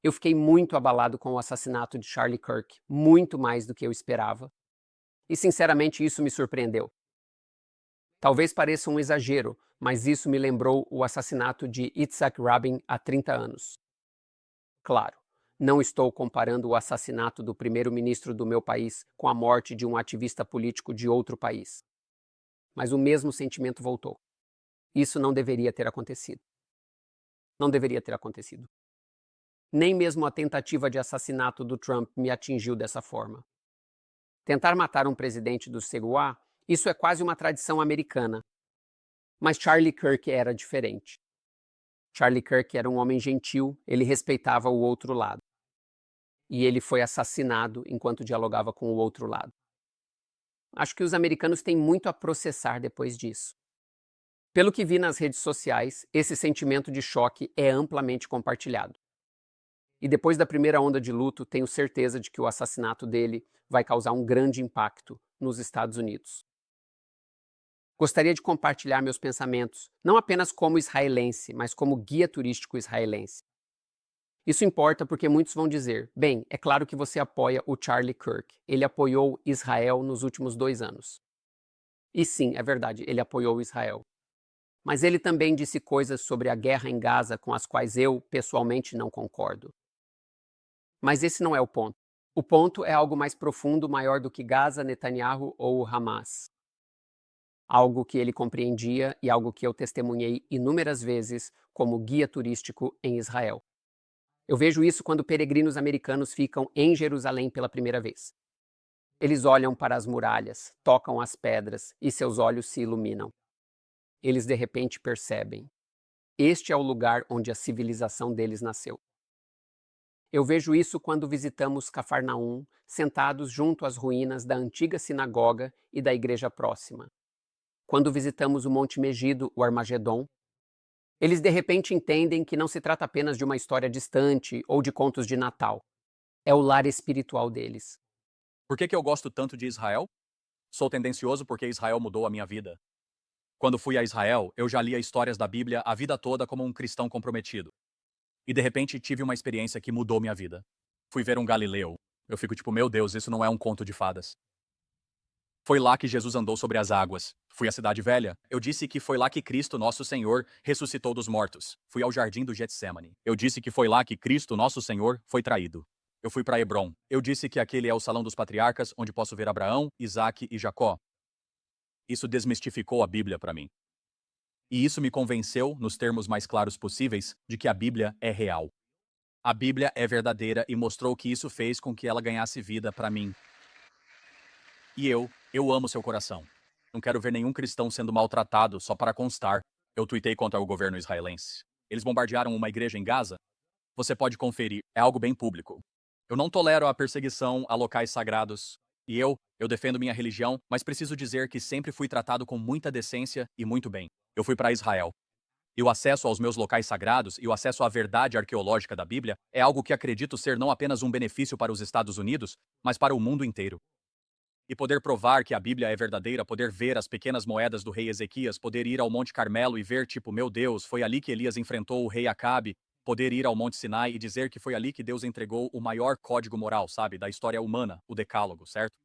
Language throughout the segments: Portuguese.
Eu fiquei muito abalado com o assassinato de Charlie Kirk, muito mais do que eu esperava, e sinceramente isso me surpreendeu. Talvez pareça um exagero, mas isso me lembrou o assassinato de Yitzhak Rabin há 30 anos. Claro, não estou comparando o assassinato do primeiro-ministro do meu país com a morte de um ativista político de outro país. Mas o mesmo sentimento voltou. Isso não deveria ter acontecido. Não deveria ter acontecido. Nem mesmo a tentativa de assassinato do Trump me atingiu dessa forma. Tentar matar um presidente do Seguá, isso é quase uma tradição americana. Mas Charlie Kirk era diferente. Charlie Kirk era um homem gentil, ele respeitava o outro lado. E ele foi assassinado enquanto dialogava com o outro lado. Acho que os americanos têm muito a processar depois disso. Pelo que vi nas redes sociais, esse sentimento de choque é amplamente compartilhado. E depois da primeira onda de luto, tenho certeza de que o assassinato dele vai causar um grande impacto nos Estados Unidos. Gostaria de compartilhar meus pensamentos, não apenas como israelense, mas como guia turístico israelense. Isso importa porque muitos vão dizer, bem, é claro que você apoia o Charlie Kirk, ele apoiou Israel nos últimos 2 anos. E sim, é verdade, ele apoiou Israel. Mas ele também disse coisas sobre a guerra em Gaza com as quais eu, pessoalmente, não concordo. Mas esse não é o ponto. O ponto é algo mais profundo, maior do que Gaza, Netanyahu ou Hamas. Algo que ele compreendia e algo que eu testemunhei inúmeras vezes como guia turístico em Israel. Eu vejo isso quando peregrinos americanos ficam em Jerusalém pela primeira vez. Eles olham para as muralhas, tocam as pedras e seus olhos se iluminam. Eles de repente percebem: este é o lugar onde a civilização deles nasceu. Eu vejo isso quando visitamos Cafarnaum, sentados junto às ruínas da antiga sinagoga e da igreja próxima. Quando visitamos o Monte Megido, o Armagedon, eles de repente entendem que não se trata apenas de uma história distante ou de contos de Natal. É o lar espiritual deles. Por que eu gosto tanto de Israel? Sou tendencioso porque Israel mudou a minha vida. Quando fui a Israel, eu já lia histórias da Bíblia a vida toda como um cristão comprometido. E de repente tive uma experiência que mudou minha vida. Fui ver um Galileu. Eu fico tipo, meu Deus, isso não é um conto de fadas. Foi lá que Jesus andou sobre as águas. Fui à Cidade Velha. Eu disse que foi lá que Cristo, nosso Senhor, ressuscitou dos mortos. Fui ao Jardim do Getsemane. Eu disse que foi lá que Cristo, nosso Senhor, foi traído. Eu fui para Hebrom. Eu disse que aquele é o Salão dos Patriarcas, onde posso ver Abraão, Isaque e Jacó. Isso desmistificou a Bíblia para mim. E isso me convenceu, nos termos mais claros possíveis, de que a Bíblia é real. A Bíblia é verdadeira e mostrou que isso fez com que ela ganhasse vida para mim. E eu amo seu coração. Não quero ver nenhum cristão sendo maltratado, só para constar. Eu tuitei contra o governo israelense. Eles bombardearam uma igreja em Gaza? Você pode conferir, é algo bem público. Eu não tolero a perseguição a locais sagrados. E eu defendo minha religião, mas preciso dizer que sempre fui tratado com muita decência e muito bem. Eu fui para Israel. E o acesso aos meus locais sagrados e o acesso à verdade arqueológica da Bíblia é algo que acredito ser não apenas um benefício para os Estados Unidos, mas para o mundo inteiro. E poder provar que a Bíblia é verdadeira, poder ver as pequenas moedas do rei Ezequias, poder ir ao Monte Carmelo e ver, tipo, meu Deus, foi ali que Elias enfrentou o rei Acabe, poder ir ao Monte Sinai e dizer que foi ali que Deus entregou o maior código moral, sabe, da história humana, o Decálogo, certo?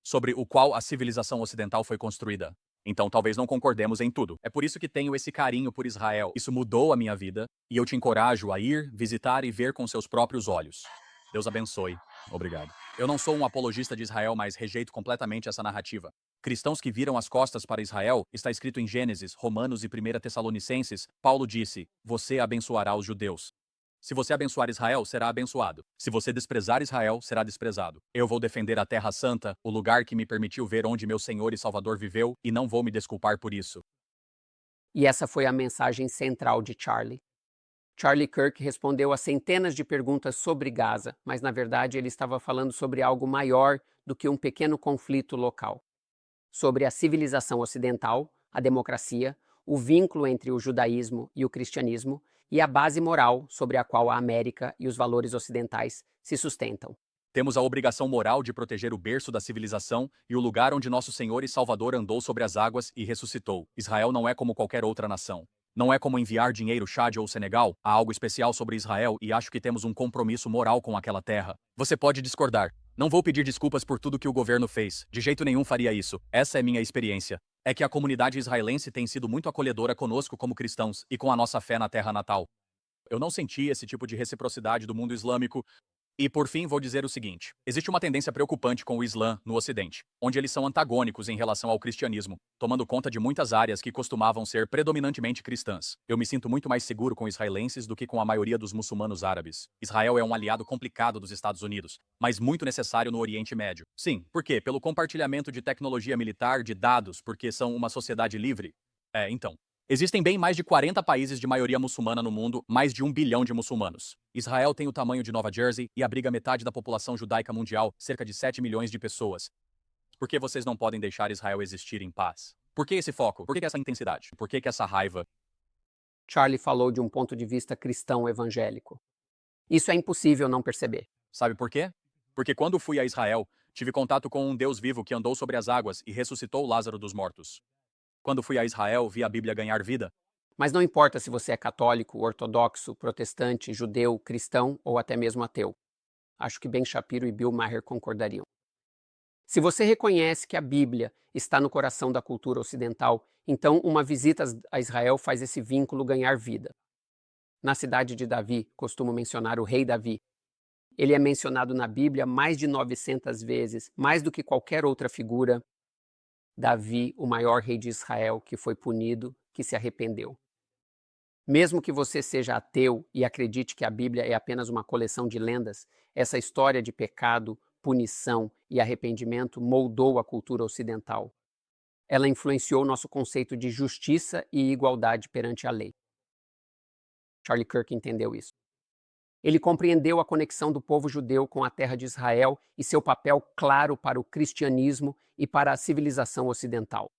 Sobre o qual a civilização ocidental foi construída. Então talvez não concordemos em tudo. É por isso que tenho esse carinho por Israel. Isso mudou a minha vida e eu te encorajo a ir, visitar e ver com seus próprios olhos. Deus abençoe. Obrigado. Eu não sou um apologista de Israel, mas rejeito completamente essa narrativa. Cristãos que viram as costas para Israel, está escrito em Gênesis, Romanos e 1 Tessalonicenses, Paulo disse: você abençoará os judeus. Se você abençoar Israel, será abençoado. Se você desprezar Israel, será desprezado. Eu vou defender a Terra Santa, o lugar que me permitiu ver onde meu Senhor e Salvador viveu, e não vou me desculpar por isso. E essa foi a mensagem central de Charlie. Charlie Kirk respondeu a centenas de perguntas sobre Gaza, mas na verdade ele estava falando sobre algo maior do que um pequeno conflito local. Sobre a civilização ocidental, a democracia, o vínculo entre o judaísmo e o cristianismo e a base moral sobre a qual a América e os valores ocidentais se sustentam. Temos a obrigação moral de proteger o berço da civilização e o lugar onde nosso Senhor e Salvador andou sobre as águas e ressuscitou. Israel não é como qualquer outra nação. Não é como enviar dinheiro Chad ou Senegal, há algo especial sobre Israel e acho que temos um compromisso moral com aquela terra. Você pode discordar. Não vou pedir desculpas por tudo que o governo fez. De jeito nenhum faria isso. Essa é minha experiência. É que a comunidade israelense tem sido muito acolhedora conosco como cristãos e com a nossa fé na terra natal. Eu não senti esse tipo de reciprocidade do mundo islâmico. E por fim, vou dizer o seguinte: existe uma tendência preocupante com o Islã no Ocidente, onde eles são antagônicos em relação ao cristianismo, tomando conta de muitas áreas que costumavam ser predominantemente cristãs. Eu me sinto muito mais seguro com israelenses do que com a maioria dos muçulmanos árabes. Israel é um aliado complicado dos Estados Unidos, mas muito necessário no Oriente Médio. Sim, por quê? Pelo compartilhamento de tecnologia militar, de dados, porque são uma sociedade livre? Então. Existem bem mais de 40 países de maioria muçulmana no mundo, mais de 1 bilhão de muçulmanos. Israel tem o tamanho de Nova Jersey e abriga metade da população judaica mundial, cerca de 7 milhões de pessoas. Por que vocês não podem deixar Israel existir em paz? Por que esse foco? Por que essa intensidade? Por que essa raiva? Charlie falou de um ponto de vista cristão evangélico. Isso é impossível não perceber. Sabe por quê? Porque quando fui a Israel, tive contato com um Deus vivo que andou sobre as águas e ressuscitou Lázaro dos mortos. Quando fui a Israel, vi a Bíblia ganhar vida. Mas não importa se você é católico, ortodoxo, protestante, judeu, cristão ou até mesmo ateu. Acho que Ben Shapiro e Bill Maher concordariam. Se você reconhece que a Bíblia está no coração da cultura ocidental, então uma visita a Israel faz esse vínculo ganhar vida. Na cidade de Davi, costumo mencionar o rei Davi. Ele é mencionado na Bíblia mais de 900 vezes, mais do que qualquer outra figura. Davi, o maior rei de Israel, que foi punido, que se arrependeu. Mesmo que você seja ateu e acredite que a Bíblia é apenas uma coleção de lendas, essa história de pecado, punição e arrependimento moldou a cultura ocidental. Ela influenciou nosso conceito de justiça e igualdade perante a lei. Charlie Kirk entendeu isso. Ele compreendeu a conexão do povo judeu com a terra de Israel e seu papel claro para o cristianismo e para a civilização ocidental.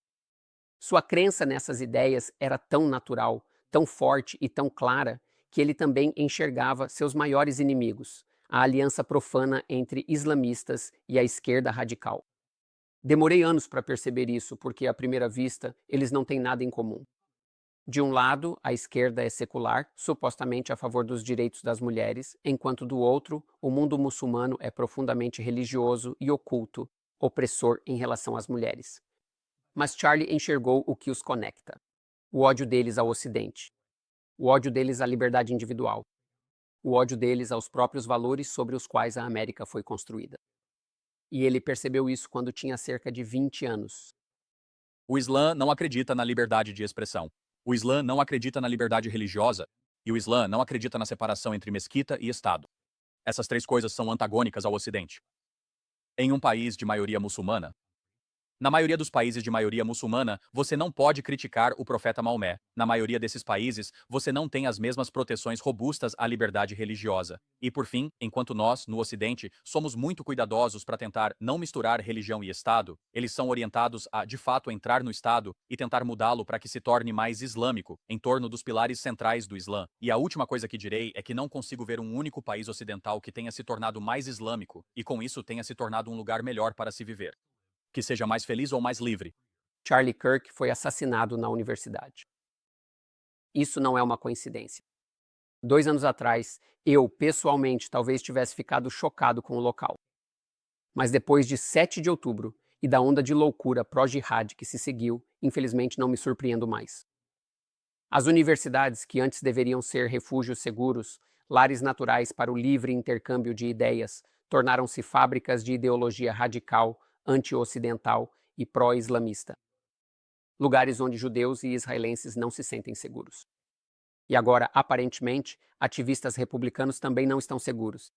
Sua crença nessas ideias era tão natural, tão forte e tão clara que ele também enxergava seus maiores inimigos, a aliança profana entre islamistas e a esquerda radical. Demorei anos para perceber isso, porque à primeira vista eles não têm nada em comum. De um lado, a esquerda é secular, supostamente a favor dos direitos das mulheres, enquanto do outro, o mundo muçulmano é profundamente religioso e oculto, opressor em relação às mulheres. Mas Charlie enxergou o que os conecta: o ódio deles ao Ocidente, o ódio deles à liberdade individual, o ódio deles aos próprios valores sobre os quais a América foi construída. E ele percebeu isso quando tinha cerca de 20 anos. O Islã não acredita na liberdade de expressão. O Islã não acredita na liberdade religiosa. E o Islã não acredita na separação entre mesquita e Estado. Essas três coisas são antagônicas ao Ocidente. Em um país de maioria muçulmana, na maioria dos países de maioria muçulmana, você não pode criticar o profeta Maomé. Na maioria desses países, você não tem as mesmas proteções robustas à liberdade religiosa. E por fim, enquanto nós, no Ocidente, somos muito cuidadosos para tentar não misturar religião e Estado, eles são orientados a, de fato, entrar no Estado e tentar mudá-lo para que se torne mais islâmico, em torno dos pilares centrais do Islã. E a última coisa que direi é que não consigo ver um único país ocidental que tenha se tornado mais islâmico e com isso tenha se tornado um lugar melhor para se viver. Que seja mais feliz ou mais livre. Charlie Kirk foi assassinado na universidade. Isso não é uma coincidência. 2 anos atrás, eu, pessoalmente, talvez tivesse ficado chocado com o local. Mas depois de 7 de outubro e da onda de loucura pró-jihad que se seguiu, infelizmente não me surpreendo mais. As universidades, que antes deveriam ser refúgios seguros, lares naturais para o livre intercâmbio de ideias, tornaram-se fábricas de ideologia radical, anti-ocidental e pró-islamista. Lugares onde judeus e israelenses não se sentem seguros. E agora, aparentemente, ativistas republicanos também não estão seguros.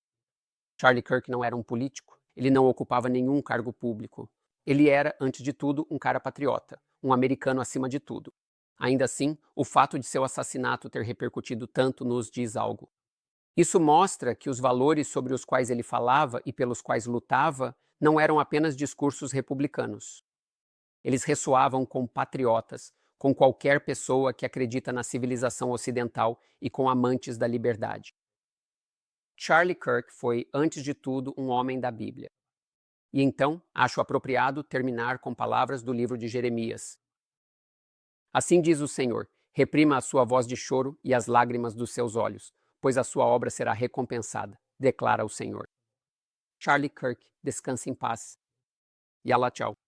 Charlie Kirk não era um político, ele não ocupava nenhum cargo público. Ele era, antes de tudo, um cara patriota, um americano acima de tudo. Ainda assim, o fato de seu assassinato ter repercutido tanto nos diz algo. Isso mostra que os valores sobre os quais ele falava e pelos quais lutava não eram apenas discursos republicanos. Eles ressoavam com patriotas, com qualquer pessoa que acredita na civilização ocidental e com amantes da liberdade. Charlie Kirk foi, antes de tudo, um homem da Bíblia. E então, acho apropriado terminar com palavras do livro de Jeremias. Assim diz o Senhor: Reprima a sua voz de choro e as lágrimas dos seus olhos, pois a sua obra será recompensada, declara o Senhor. Charlie Kirk, descanse em paz. Yalla tchau.